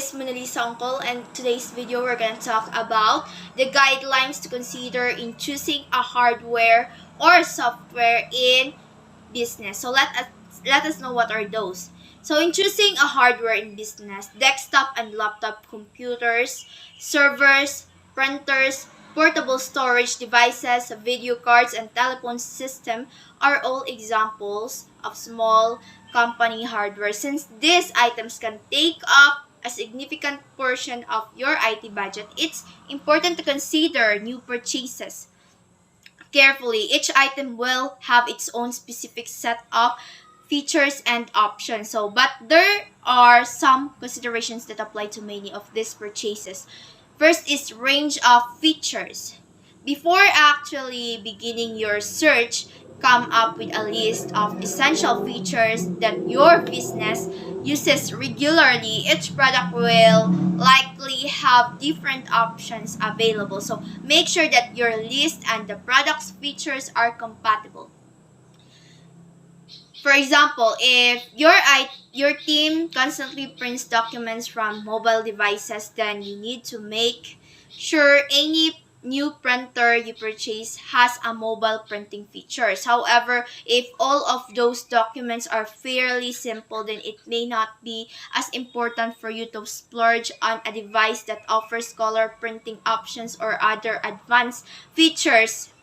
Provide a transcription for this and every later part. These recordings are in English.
is Monalisa Uncle, and today's video we're going to talk about the guidelines to consider in choosing a hardware or software in business. So let us know what are those. So in choosing a hardware in business, desktop and laptop computers, servers, printers, portable storage devices, video cards, and telephone system are all examples of small company hardware. Since these items can take up a significant portion of your IT budget, it's important to consider new purchases carefully. Each item will have its own specific set of features and options. But there are some considerations that apply to many of these purchases. First is range of features. Before actually beginning your search, come up with a list of essential features that your business uses regularly. Each product will likely have different options available. So make sure that your list and the product's features are compatible. For example, if your team constantly prints documents from mobile devices, then you need to make sure any new printer you purchase has a mobile printing features. However, if all of those documents are fairly simple, then it may not be as important for you to splurge on a device that offers color printing options or other advanced features.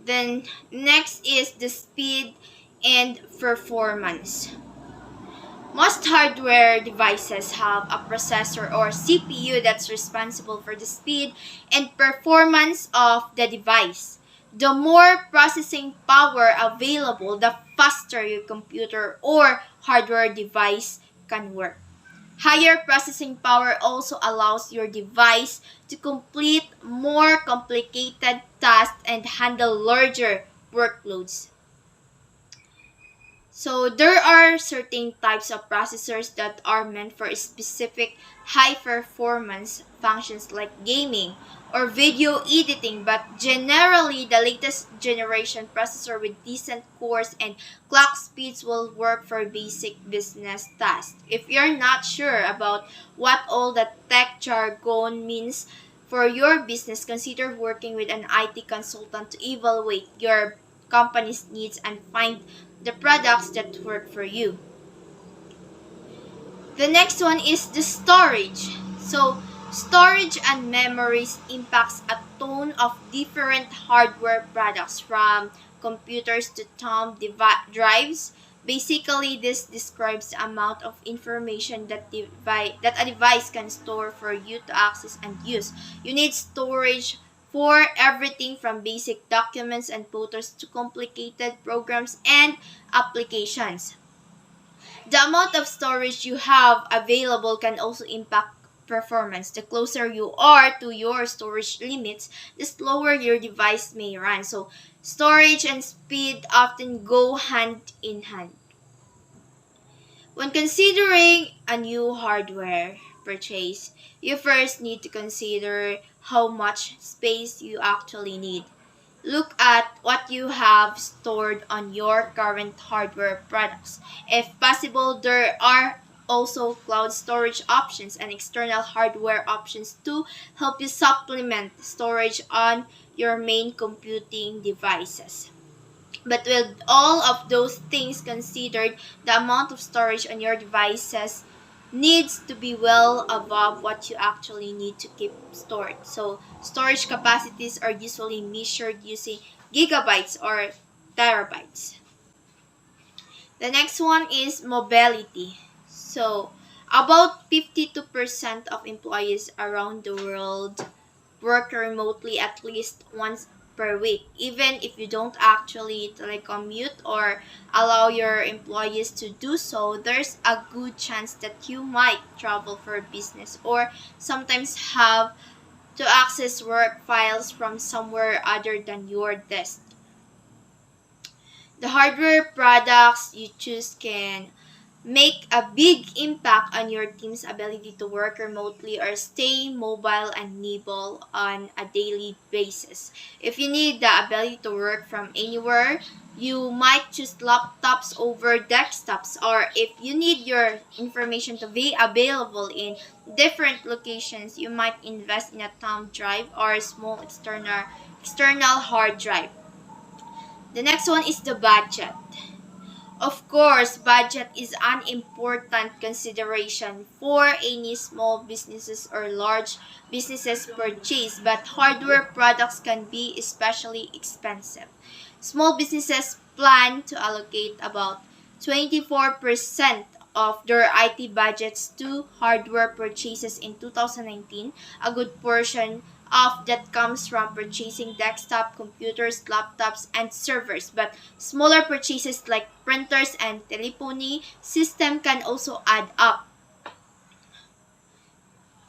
Then next is the speed and performance. Most hardware devices have a processor or CPU that's responsible for the speed and performance of the device. The more processing power available, the faster your computer or hardware device can work. Higher processing power also allows your device to complete more complicated tasks and handle larger workloads. So there are certain types of processors that are meant for specific high performance functions like gaming or video editing, but generally the latest generation processor with decent cores and clock speeds will work for basic business tasks. If you're not sure about what all the tech jargon means for your business, consider working with an IT consultant to evaluate your company's needs and find the products that work for you. The next one is the storage. So storage and memories impacts a ton of different hardware products from computers to thumb drives. Basically, this describes the amount of information that a device can store for you to access and use. You need storage for everything from basic documents and photos to complicated programs and applications. The amount of storage you have available can also impact performance. The closer you are to your storage limits, the slower your device may run. So, storage and speed often go hand in hand. When considering a new hardware purchase, you first need to consider how much space you actually need. Look at what you have stored on your current hardware products. If possible, there are also cloud storage options and external hardware options to help you supplement storage on your main computing devices. But with all of those things considered, the amount of storage on your devices needs to be well above what you actually need to keep stored. So, storage capacities are usually measured using gigabytes or terabytes. The next one is mobility. So, about 52% of employees around the world work remotely at least once per week. Even if you don't actually telecommute or allow your employees to do so, there's a good chance that you might travel for business or sometimes have to access work files from somewhere other than your desk. The hardware products you choose can make a big impact on your team's ability to work remotely or stay mobile and nimble on a daily basis. If you need the ability to work from anywhere, You might choose laptops over desktops, or if you need your information to be available in different locations, you might invest in a thumb drive or a small external hard drive. The next one is the budget. Of course, budget is an important consideration for any small businesses or large businesses purchase, but hardware products can be especially expensive. Small businesses plan to allocate about 24% of their IT budgets to hardware purchases in 2019. A good portion of that comes from purchasing desktop computers, laptops, and servers, but smaller purchases like printers and telephony system can also add up.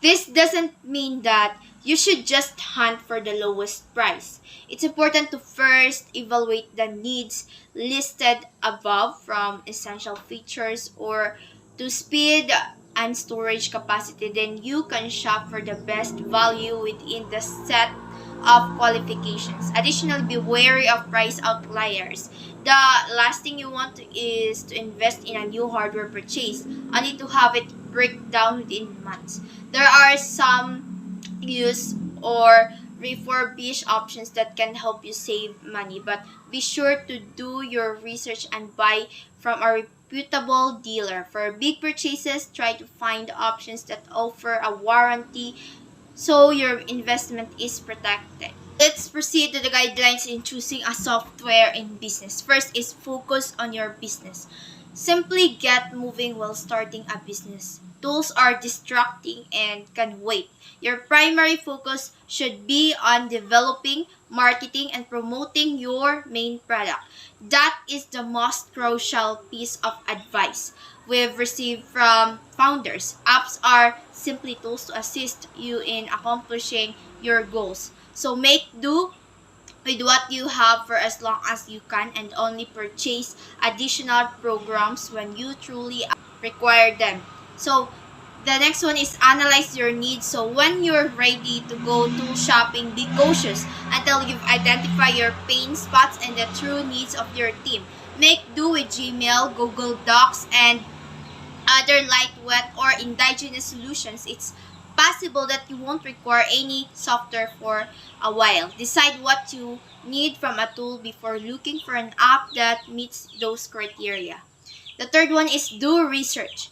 This doesn't mean that you should just hunt for the lowest price. It's important to first evaluate the needs listed above, from essential features or to speed and storage capacity. Then you can shop for the best value within the set of qualifications. Additionally, be wary of price outliers. The last thing you want is to invest in a new hardware purchase only to have it break down within months. There are some used or refurbished options that can help you save money, but be sure to do your research and buy from a reputable dealer. For big purchases, try to find options that offer a warranty so your investment is protected. Let's proceed to the guidelines in choosing a software in business. First is focus on your business. Simply get moving while starting a business. Tools are distracting and can wait. Your primary focus should be on developing, marketing, and promoting your main product. That is the most crucial piece of advice we've received from founders. Apps are simply tools to assist you in accomplishing your goals. So make do with what you have for as long as you can, and only purchase additional programs when you truly require them. So the next one is analyze your needs. So when you're ready to go to shopping, be cautious until you've identified your pain spots and the true needs of your team. Make do with Gmail, Google Docs, and other lightweight or indigenous solutions. It's possible that you won't require any software for a while. Decide what you need from a tool before looking for an app that meets those criteria. The third one is do research.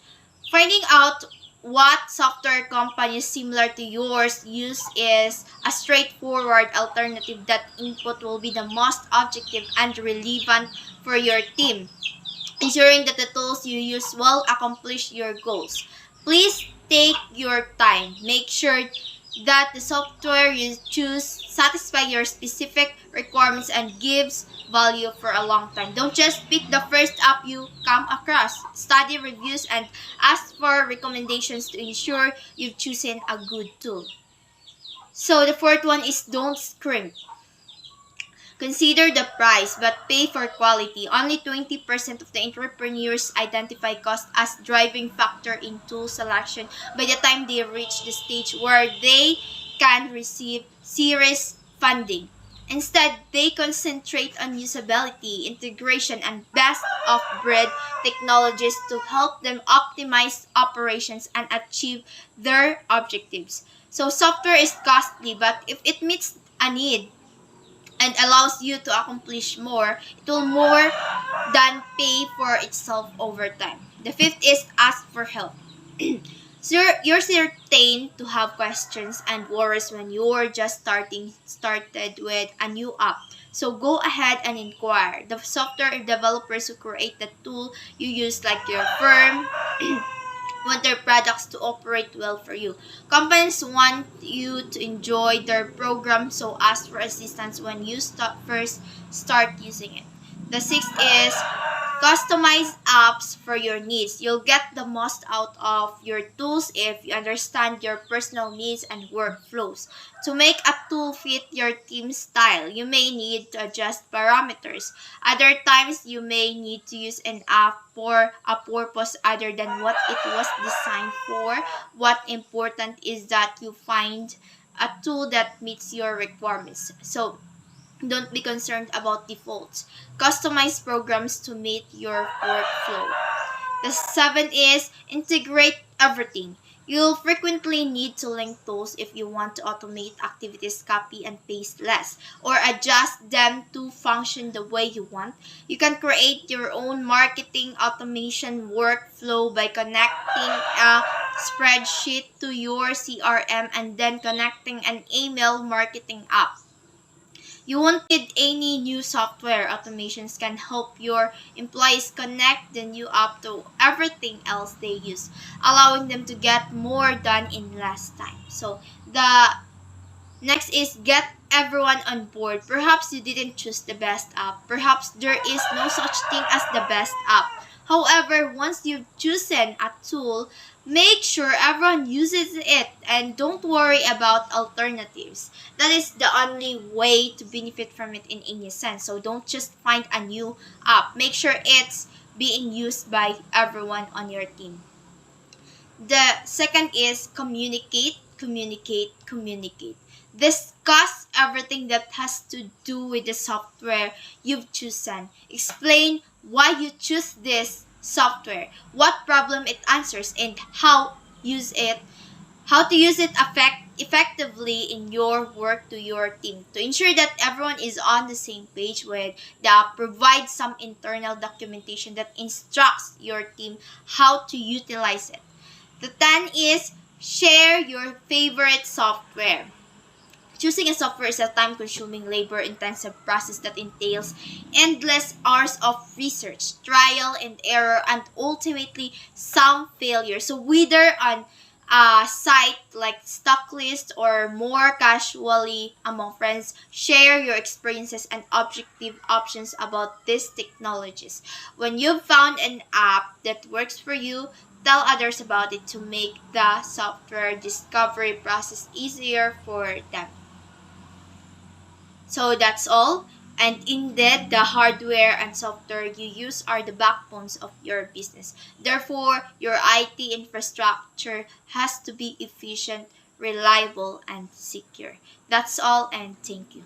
Finding out what software companies similar to yours use is a straightforward alternative. That input will be the most objective and relevant for your team, ensuring that the tools you use will accomplish your goals. Please take your time. Make sure that the software you choose satisfies your specific requirements and gives value for a long time. Don't just pick the first app you come across. Study reviews and ask for recommendations to ensure you've chosen a good tool. So the fourth one is don't scrimp. Consider the price, but pay for quality. Only 20% of the entrepreneurs identify cost as driving factor in tool selection by the time they reach the stage where they can receive serious funding. Instead, they concentrate on usability, integration, and best of breed technologies to help them optimize operations and achieve their objectives. So software is costly, but if it meets a need and allows you to accomplish more, it will more than pay for itself over time. The fifth is ask for help. So you're certain to have questions and worries when you're just started with a new app. So go ahead and inquire. The software developers who create the tool you use, like your firm, want their products to operate well for you. Companies want you to enjoy their program, so ask for assistance when you first start using it. The sixth is customize apps for your needs. You'll get the most out of your tools if you understand your personal needs and workflows. To make a tool fit your team's style, you may need to adjust parameters. Other times, you may need to use an app for a purpose other than what it was designed for. What important is that you find a tool that meets your requirements. So Don't be concerned about defaults. Customize programs to meet your workflow. The seven is integrate everything. You'll frequently need to link tools if you want to automate activities, copy and paste less, or adjust them to function the way you want. You can create your own marketing automation workflow by connecting a spreadsheet to your CRM and then connecting an email marketing app. You won't need any new software. Automations can help your employees connect the new app to everything else they use, allowing them to get more done in less time. So the next is get everyone on board. Perhaps you didn't choose the best app. Perhaps there is no such thing as the best app. However, once you've chosen a tool, make sure everyone uses it and don't worry about alternatives. That is the only way to benefit from it in any sense. So don't just find a new app. Make sure it's being used by everyone on your team. The second is communicate, communicate, communicate. Discuss everything that has to do with the software you've chosen. Explain why you choose this software, what problem it answers, and how to use it effectively in your work to your team. To ensure that everyone is on the same page with the provide some internal documentation that instructs your team how to utilize it. The 10 is share your favorite software. Choosing a software is a time-consuming, labor-intensive process that entails endless hours of research, trial and error, and ultimately some failure. So whether on a site like Stocklist or more casually among friends, share your experiences and objective options about these technologies. When you've found an app that works for you, tell others about it to make the software discovery process easier for them. So that's all. And indeed, the hardware and software you use are the backbones of your business. Therefore, your IT infrastructure has to be efficient, reliable, and secure. That's all, and thank you.